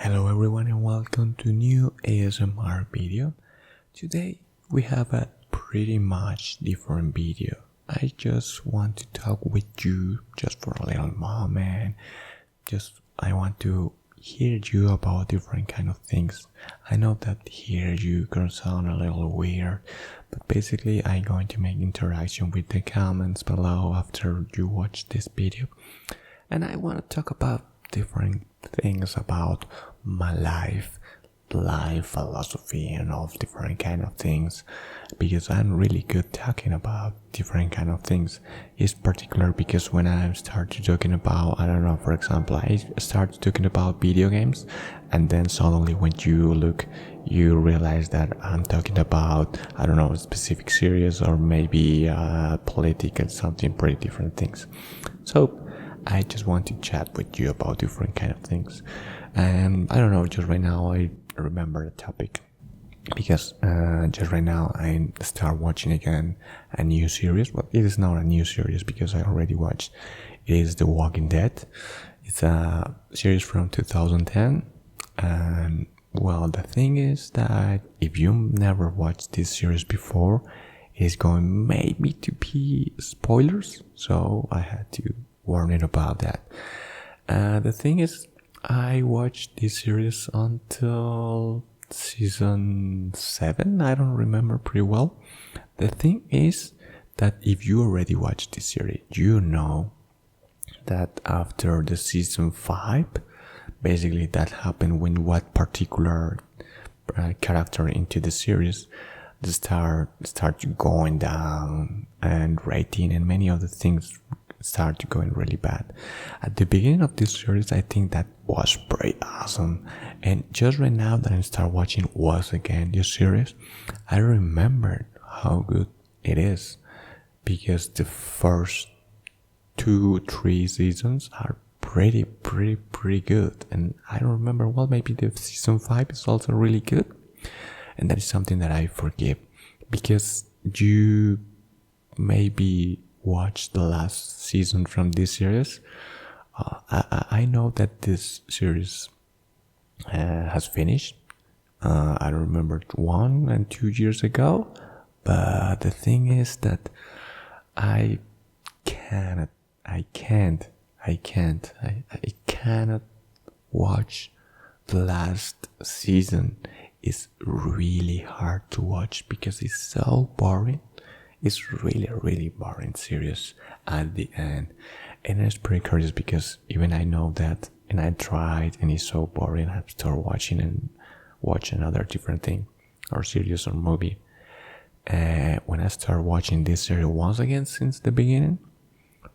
Hello everyone and welcome to new ASMR video. Today we have a pretty much different video. I just want to talk with you just for a little moment. I want to hear you about different kind of things. I know that hear you can sound a little weird, but basically I'm going to make interaction with the comments below after you watch this video. And I want to talk about different things about my life philosophy and all different kind of things, because I'm really good talking about different kind of things. It's particular because when I start talking about, I don't know, for example, I start talking about video games, and then suddenly when you look, you realize that I'm talking about, I don't know, a specific series or maybe political, something pretty different things. So I just want to chat with you about different kind of things. And I don't know, just right now I remember the topic because just right now I start watching again a new series. But it is not a new series because I already watched. It is The Walking Dead. It's a series from 2010. And well, the thing is that if you never watched this series before, it's going maybe to be spoilers. So I had to warning about that. The thing is, I watched this series until season 7. I don't remember pretty well. The thing is that if you already watched this series, you know that after the season 5, basically that happened when what particular character into the series the start going down, and rating and many other things start going really bad. At the beginning of this series, I think that was pretty awesome. And just right now that I start watching once again this series, I remembered how good it is, because the first 2-3 seasons are pretty good. And I don't remember, well, maybe the season 5 is also really good. And that is something that I forgive, because you maybe watch the last season from this series. I know that this series has finished. I don't remember 1 and 2 years ago, but the thing is that I cannot watch the last season. It's really hard to watch because it's so boring. It's really boring series at the end. And it's pretty curious because even I know that, and I tried and it's so boring, I start watching and watch another different thing or series or movie. When I start watching this series once again since the beginning,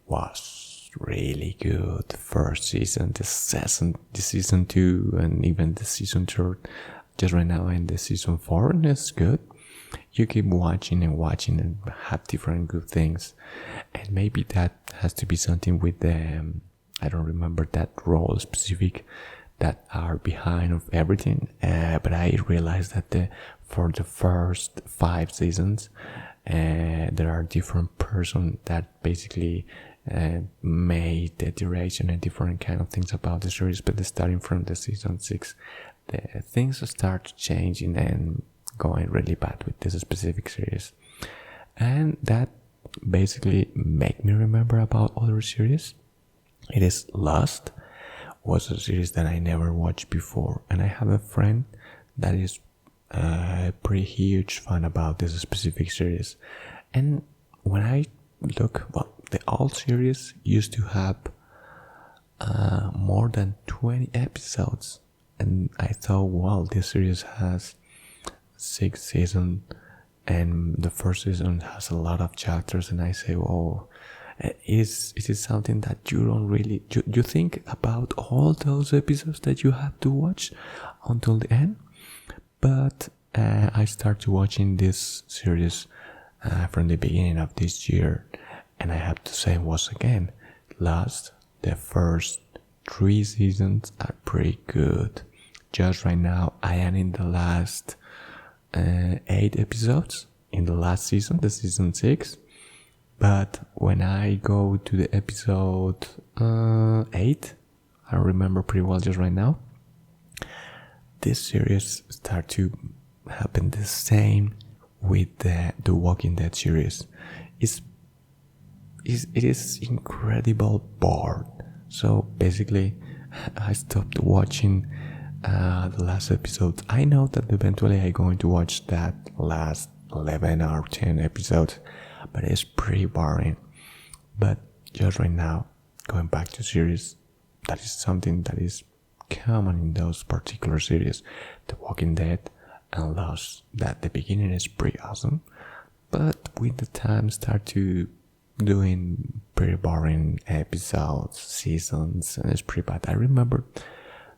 was really good. The first season, the season 2, and even the season 3. Just right now in the season 4, and it's good. You keep watching and have different good things, and maybe that has to be something with the I don't remember that role specific that are behind of everything, but I realized that for the first 5 seasons there are different person that basically made the direction and different kind of things about the series. But starting from the season 6, the things start changing and going really bad with this specific series, and that basically make me remember about other series. It is Lost, was a series that I never watched before, and I have a friend that is a pretty huge fan about this specific series. And when I look, well, the old series used to have more than 20 episodes, and I thought, wow, this series has 6 seasons, and the first season has a lot of chapters, and I say, oh, it is something that you don't really, you think about all those episodes that you have to watch until the end. But I started watching this series from the beginning of this year, and I have to say once again, the first 3 seasons are pretty good. Just right now I am in the last 8 episodes in the last season, the season 6. But when I go to the episode 8, I remember pretty well just right now, this series start to happen the same with the Walking Dead series. It is incredible bored. So basically, I stopped watching the last episode. I know that eventually I'm going to watch that last 11 or 10 episodes, but it's pretty boring. But just right now, going back to series, that is something that is common in those particular series. The Walking Dead and Lost, that the beginning is pretty awesome, but with the time start to doing pretty boring episodes, seasons, and it's pretty bad. I remember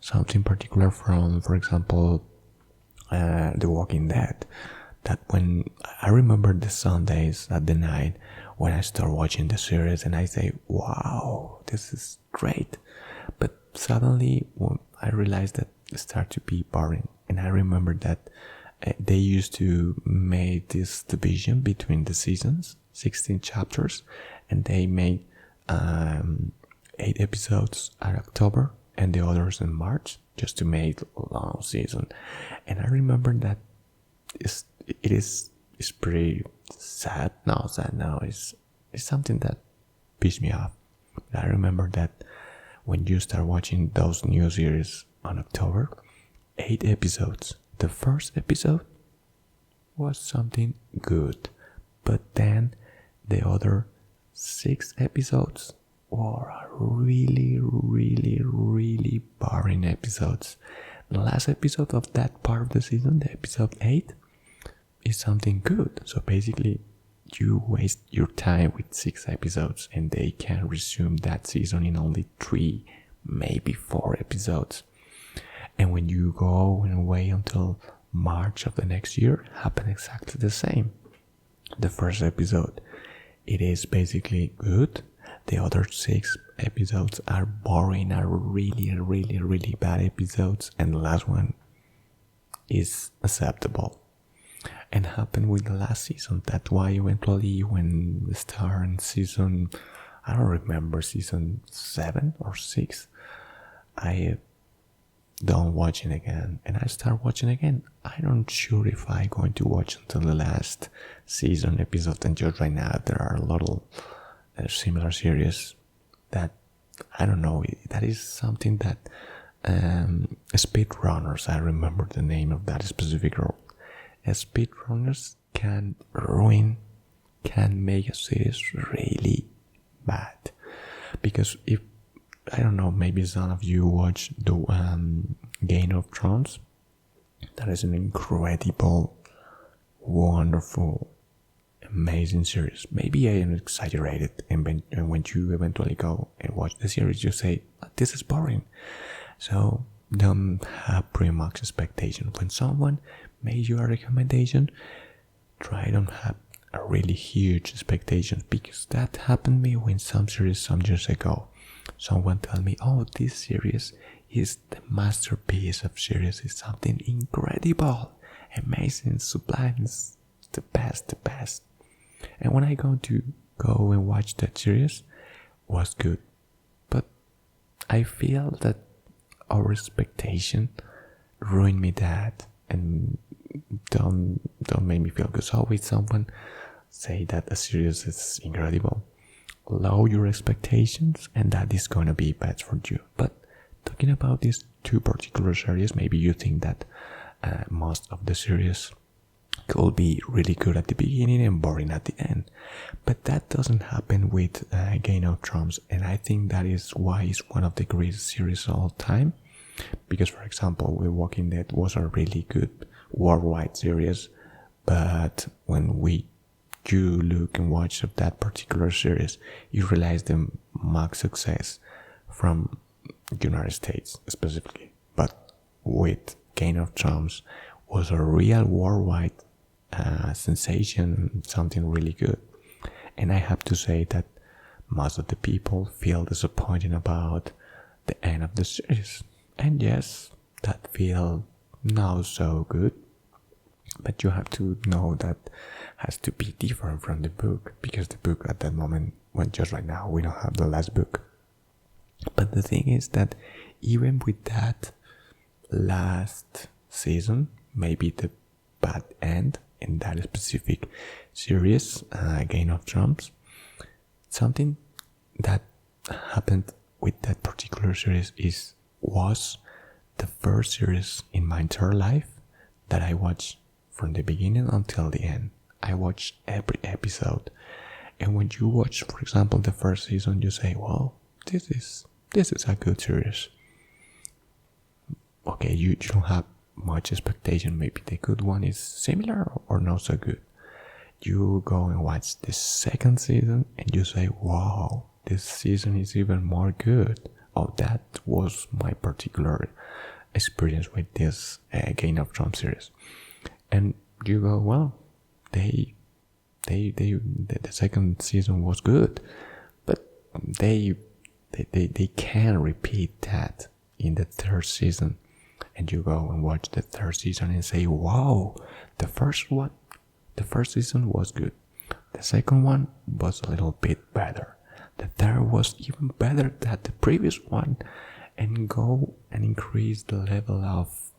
something particular from, for example, The Walking Dead, that when I remember the Sundays at the night when I start watching the series and I say, wow, this is great. But suddenly I realized that it started to be boring. And I remember that they used to make this division between the seasons, 16 chapters, and they made 8 episodes in October and the others in March, just to make a long season. And I remember that it's pretty sad. No, sad now. It's something that pissed me off. I remember that when you start watching those new series on October, 8 episodes. The first episode was something good, but then the other 6 episodes were really, really, really boring episodes. The last episode of that part of the season, the episode 8, is something good. So basically, you waste your time with 6 episodes and they can resume that season in only 3, maybe 4 episodes. And when you go and wait until March of the next year, happen exactly the same. The first episode, it is basically good. The other 6 episodes are boring, are really, really, really bad episodes. And the last one is acceptable. And happened with the last season. That's why eventually when we start in season, I don't remember, season 7 or 6, I don't watch it again. And I start watching again. I'm not sure if I'm going to watch until the last season episode. And just right now, there are a lot of similar series that, I don't know, that is something that speedrunners, I remember the name of that specific role. Speedrunners can make a series really bad. Because if, I don't know, maybe some of you watch the Game of Thrones. That is an incredible, wonderful, amazing series. Maybe I am exaggerated, and when you eventually go and watch the series, you say, this is boring. So don't have pretty much expectation. When someone made you a recommendation, try don't have a really huge expectation, because that happened to me when some years ago. Someone told me, oh, this series is the masterpiece of series. It's something incredible, amazing, sublime, it's the best. And when I go and watch that series, was good. But I feel that our expectation ruined me that, and don't make me feel good. So always someone say that a series is incredible, lower your expectations, and that is going to be bad for you. But talking about these 2 particular series, maybe you think that most of the series could be really good at the beginning and boring at the end, but that doesn't happen with Game of Thrones. And I think that is why it's one of the greatest series of all time. Because, for example, The Walking Dead was a really good worldwide series, but when you look and watch of that particular series, you realize the max success from United States specifically. But with Game of Thrones was a real worldwide sensation, something really good. And I have to say that most of the people feel disappointed about the end of the series. And yes, that feel not so good. But you have to know that has to be different from the book, because the book at that moment, when just right now, we don't have the last book. But the thing is that even with that, last season, maybe the bad end in that specific series, Game of Thrones. Something that happened with that particular series was the first series in my entire life that I watched from the beginning until the end. I watched every episode, and when you watch, for example, the first season, you say, "Well, this is a good series." Okay, you don't have much expectation. Maybe the good one is similar or not so good. You go and watch the second season, and you say, "Wow, this season is even more good." Oh, that was my particular experience with this Game of Thrones series. And you go, well, the second season was good, but they can repeat that in the third season. And you go and watch the third season and say, wow, the first season was good. The second one was a little bit better. The third was even better than the previous one. And go and increase the level of,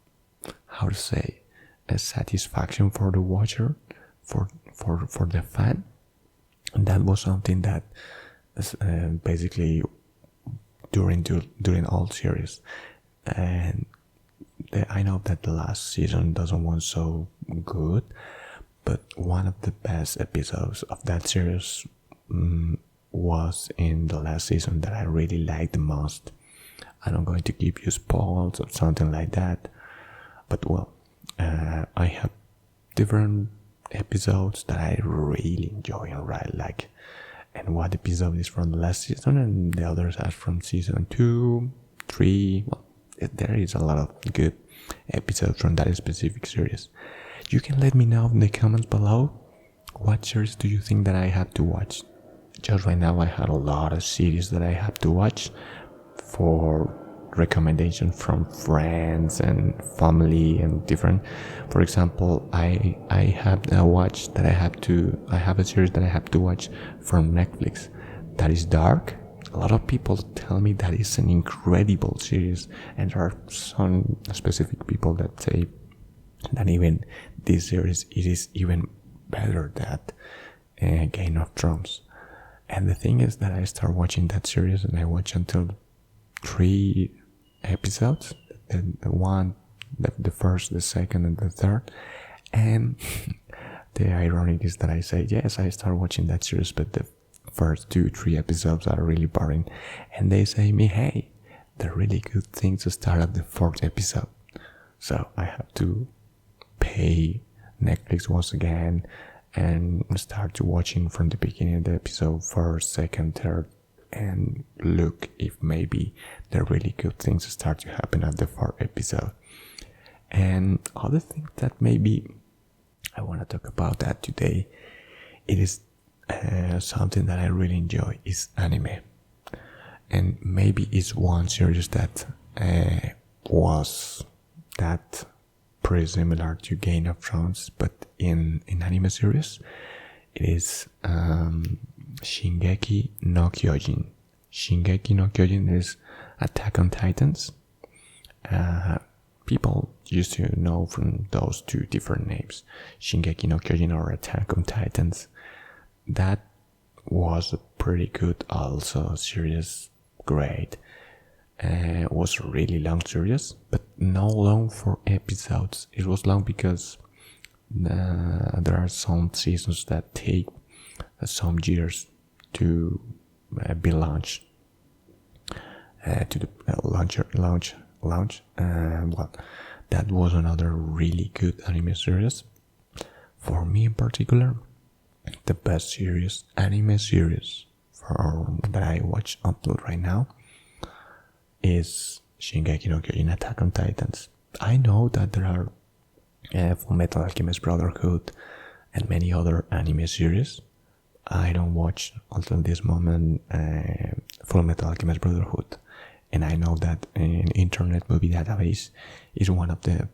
how to say, a satisfaction for the watcher, for the fan. And that was something that basically during all series. And I know that the last season doesn't want so good, but one of the best episodes of that series was in the last season that I really liked the most. I'm not going to give you spoils or something like that, but well, I have different episodes that I really enjoy and really like. And one episode is from the last season, and the others are from season 2, 3. Well, there is a lot of good episodes from that specific series. You can let me know in the comments below what series do you think that I have to watch. Just right now I had a lot of series that I have to watch for recommendation from friends and family and different. For example, I have I have a series that I have to watch from Netflix that is Dark. A lot of people tell me that it's an incredible series, and there are some specific people that say that even this series it is even better than Game of Thrones. And the thing is that I start watching that series and I watch until 3 episodes, the first, the second, and the third. And the ironic is that I say, yes, I start watching that series, but the first 2-3 episodes are really boring. And they say me, hey, the really good things start at the 4th episode. So I have to pay Netflix once again and start to watching from the beginning of the episode, 1st, 2nd, 3rd, and look if maybe the really good things start to happen at the 4th episode. And other thing that maybe I want to talk about that today, it is something that I really enjoy is anime. And maybe it's one series that was that pretty similar to Game of Thrones, but in anime series, it is Shingeki no Kyojin. Shingeki no Kyojin is Attack on Titans. People used to know from those two different names, Shingeki no Kyojin or Attack on Titans. That was a pretty good also series, great. It was a really long series, but not long for episodes. It was long because there are some seasons that take some years to be launched, to the launch. Well, that was another really good anime series. For me in particular, the best anime series that I watch until right now is Shingeki no Kyojin Attack on Titans. I know that there are Fullmetal Alchemist Brotherhood and many other anime series. I don't watch until this moment Fullmetal Alchemist Brotherhood, and I know that an Internet Movie Database is one of the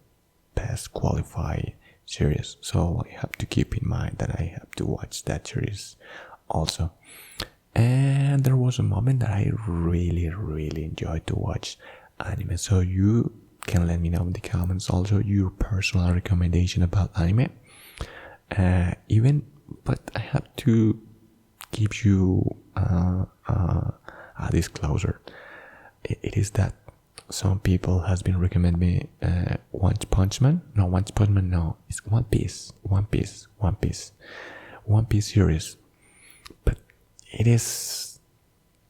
best qualified series, so I have to keep in mind that I have to watch that series also. And there was a moment that I really enjoyed to watch anime. So you can let me know in the comments also your personal recommendation about anime. But I have to give you a disclosure. It is that some people has been recommending me One Punch Man. No, it's One Piece series. But it is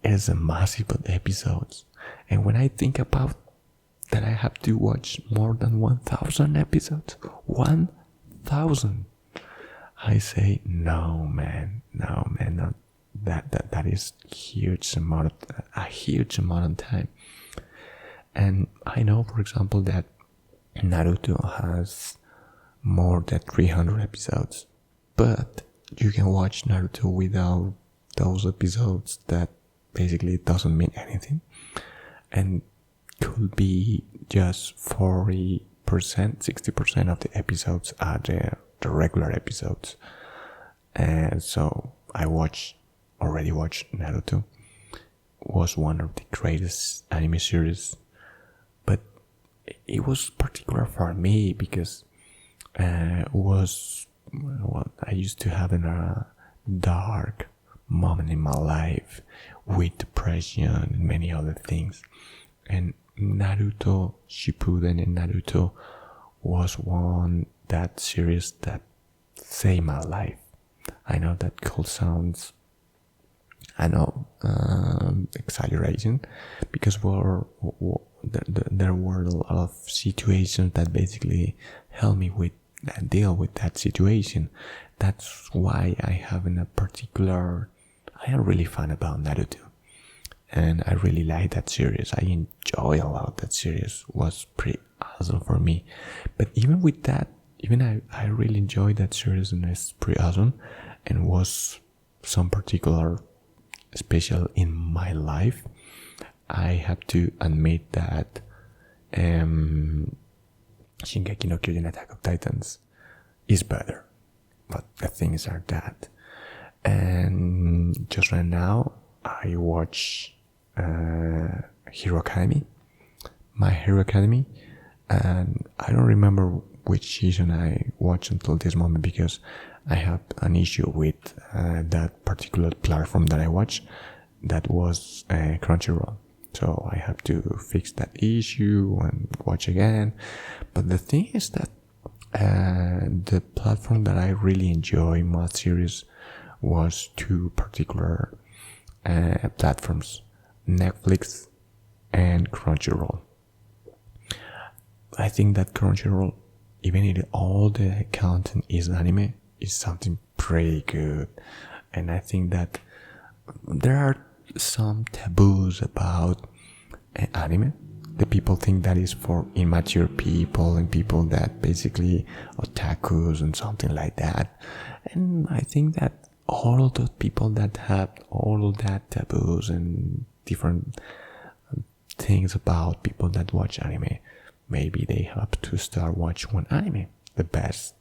a massive episodes, and when I think about that I have to watch more than 1,000 episodes, 1,000, I say no man, not that is a huge amount of time. And I know, for example, that Naruto has more than 300 episodes, but you can watch Naruto without those episodes that basically doesn't mean anything, and could be just 40%, 60% of the episodes are the regular episodes. And so I already watched Naruto. Was one of the greatest anime series, but it was particular for me because I used to have a dark moment in my life with depression and many other things, and Naruto Shippuden and Naruto was that series that saved my life. I know that could sounds, exaggeration, because there were a lot of situations that basically helped me deal with that situation. That's why I am really fan about Naruto, and I really like that series. I enjoy a lot. That series was pretty awesome for me. But even with that, I really enjoyed that series, and it's pretty awesome, and was some particular special in my life. I have to admit that Shingeki no Kyojin Attack of Titans is better, but the things are that. And just right now I watch Hero Academy, My Hero Academy, and I don't remember which season I watched until this moment because I have an issue with that particular platform that I watch. That was Crunchyroll, so I have to fix that issue and watch again. But the thing is that the platform that I really enjoy most series was two particular platforms, Netflix and Crunchyroll. I think that Crunchyroll, even if all the content is anime, is something pretty good. And I think that there are some taboos about anime. The people think that is for immature people and people that basically otakus and something like that. And I think that all of those people that have all of that taboos and different things about people that watch anime, maybe they have to start watching one anime. The best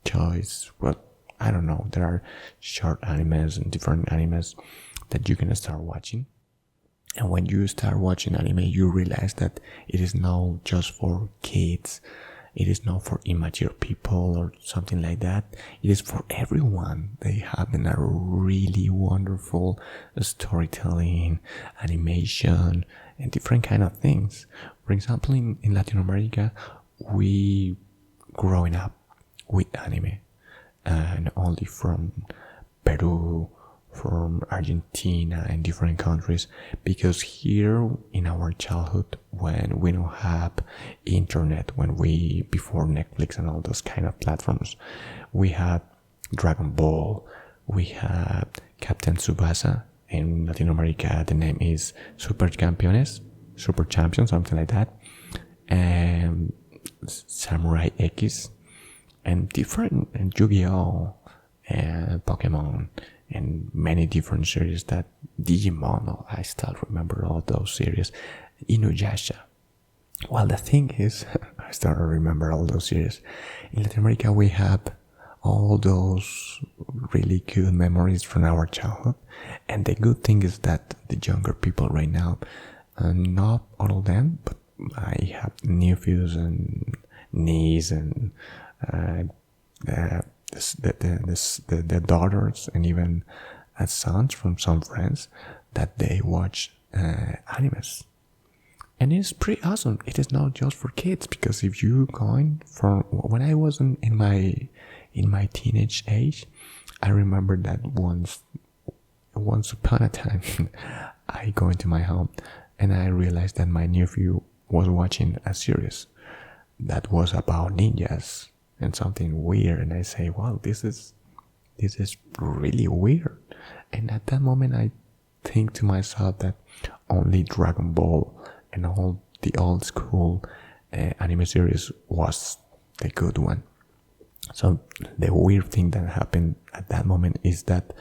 choice, well, I don't know, there are short animes and different animes that you can start watching. And when you start watching anime, you realize that it is not just for kids, it is not for immature people or something like that. It is for everyone. They have a really wonderful storytelling, animation, and different kind of things. For example, in Latin America, we growing up with anime, and only from Peru, from Argentina and different countries, because here in our childhood, when we don't have internet, before Netflix and all those kind of platforms, we had Dragon Ball, we had Captain Tsubasa. In Latin America the name is Super Champions, something like that, and Samurai X, and different, and Yu-Gi-Oh, and Pokemon, and many different series, that Digimon, I still remember all those series, Inuyasha. Well, the thing is, I still remember all those series. In Latin America, we have all those really good memories from our childhood, and the good thing is that the younger people right now, not all of them, but I have nephews and niece and the, the daughters and even sons from some friends that they watch animes. And it's pretty awesome. It is not just for kids, because if you going from when I was in my teenage age, I remember that once upon a time I go into my home and I realized that my nephew was watching a series that was about ninjas and something weird, and I say, wow, this is really weird. And at that moment I think to myself that only Dragon Ball and all the old school anime series was the good one. So the weird thing that happened at that moment is that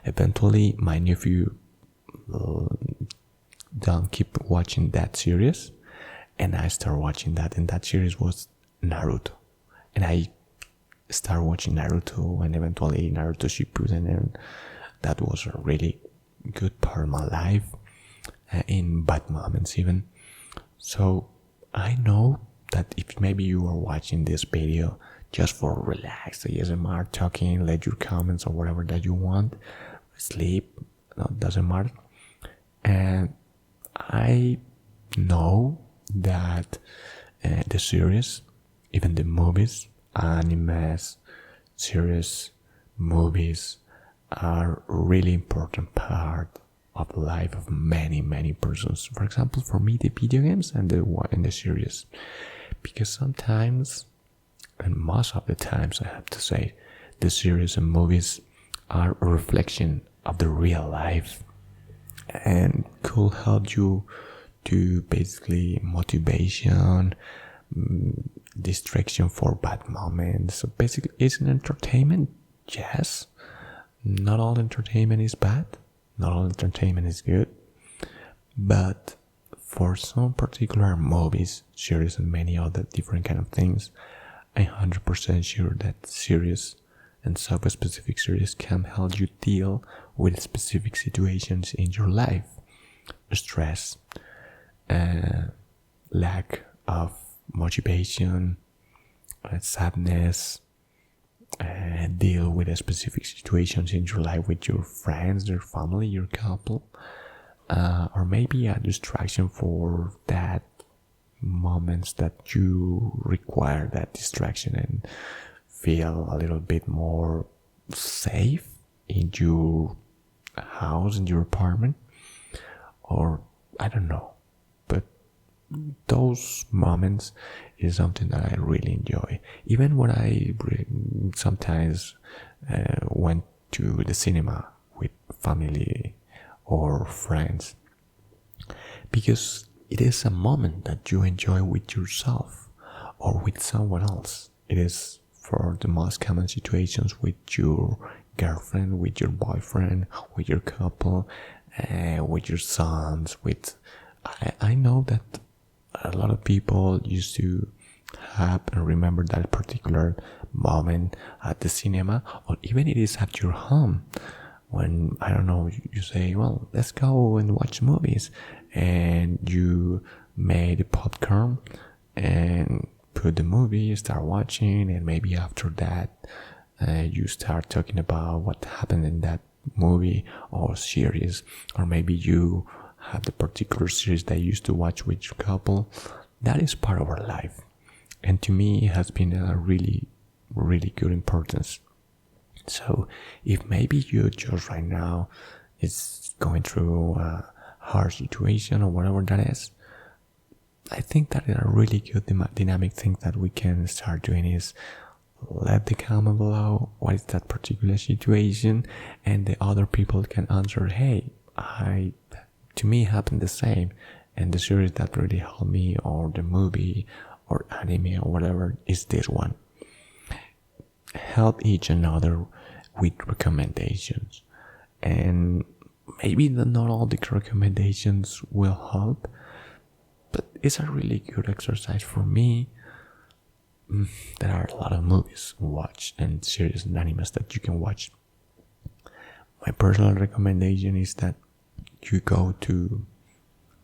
eventually my nephew don't keep watching that series, and I start watching that, and that series was Naruto. And I start watching Naruto, and eventually Naruto Shippuden, and that was a really good part of my life, in bad moments even. So I know that if maybe you are watching this video just for relax, ASMR, talking, let your comments or whatever that you want, sleep, no, doesn't matter. And I know that the series, even the movies, animes, series, movies are really important part of the life of many persons. For example, for me, the video games and the series, because sometimes, and most of the times, I have to say, the series and movies are a reflection of the real life and could help you to basically motivation, distraction for bad moments. So basically, it's an entertainment. Yes, not all entertainment is bad, not all entertainment is good, but for some particular movies, series, and many other different kind of things, I'm 100% sure that series and sub-specific series can help you deal with specific situations in your life. Stress, lack of motivation, sadness, deal with specific situations in your life with your friends, your family, your couple, or maybe a distraction for that moments that you require that distraction and feel a little bit more safe in your house, in your apartment, or I don't know. But those moments is something that I really enjoy. Even when I sometimes went to the cinema with family or friends, because it is a moment that you enjoy with yourself or with someone else. It is for the most common situations with your girlfriend, with your boyfriend, with your couple, with your sons. I know that a lot of people used to have and remember that particular moment at the cinema, or even it is at your home when, I don't know, you say, well, let's go and watch movies, and you made popcorn and put the movie, start watching, and maybe after that you start talking about what happened in that movie or series, or maybe you have the particular series that you used to watch with your couple. That is part of our life, and to me it has been a really good importance. So if maybe you just right now is going through a hard situation or whatever that is, I think that a really good dynamic thing that we can start doing is let the comment below what is that particular situation, and the other people can answer, hey, to me happened the same, and the series that really helped me, or the movie or anime or whatever, is this one. Help each another with recommendations, and maybe not all the recommendations will help, but it's a really good exercise for me. There are a lot of movies to watch and series and animes that you can watch. My personal recommendation is that you go to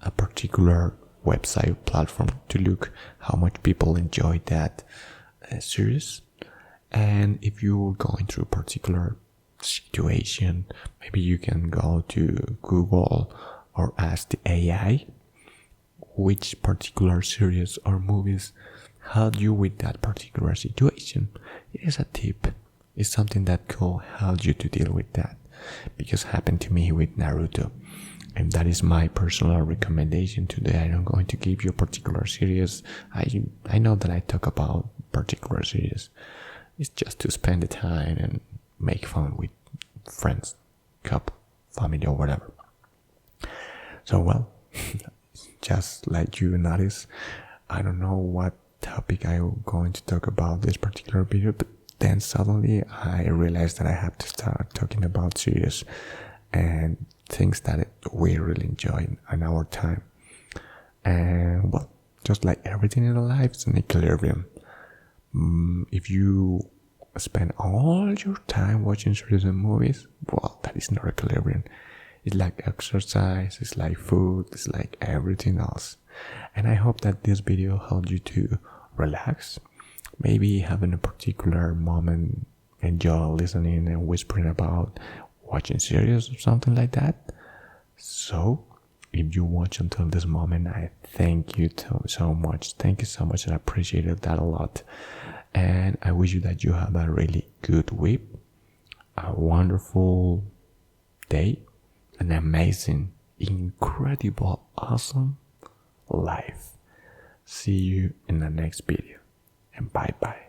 a particular website platform to look how much people enjoy that series. And if you're going through a particular situation, maybe you can go to Google or ask the AI which particular series or movies help you with that particular situation. It is a tip. It's something that could help you to deal with that, because it happened to me with Naruto. And that is my personal recommendation today. I'm not going to give you a particular series. I know that I talk about particular series. It's just to spend the time and make fun with friends, couple, family, or whatever. So, well, just like you notice, I don't know what topic I'm going to talk about this particular video, but then suddenly I realized that I have to start talking about series and things that we really enjoy in our time. And well, just like everything in life, it's an equilibrium. If you spend all your time watching series and movies, well, that is not equilibrium. It's like exercise, it's like food, it's like everything else. And I hope that this video helped you to relax, maybe having a particular moment, enjoy listening and whispering about watching series or something like that. So if you watch until this moment, I thank you so much. Thank you so much. I appreciated that a lot. And I wish you that you have a really good week, a wonderful day, an amazing, incredible, awesome life. See you in the next video, and bye bye.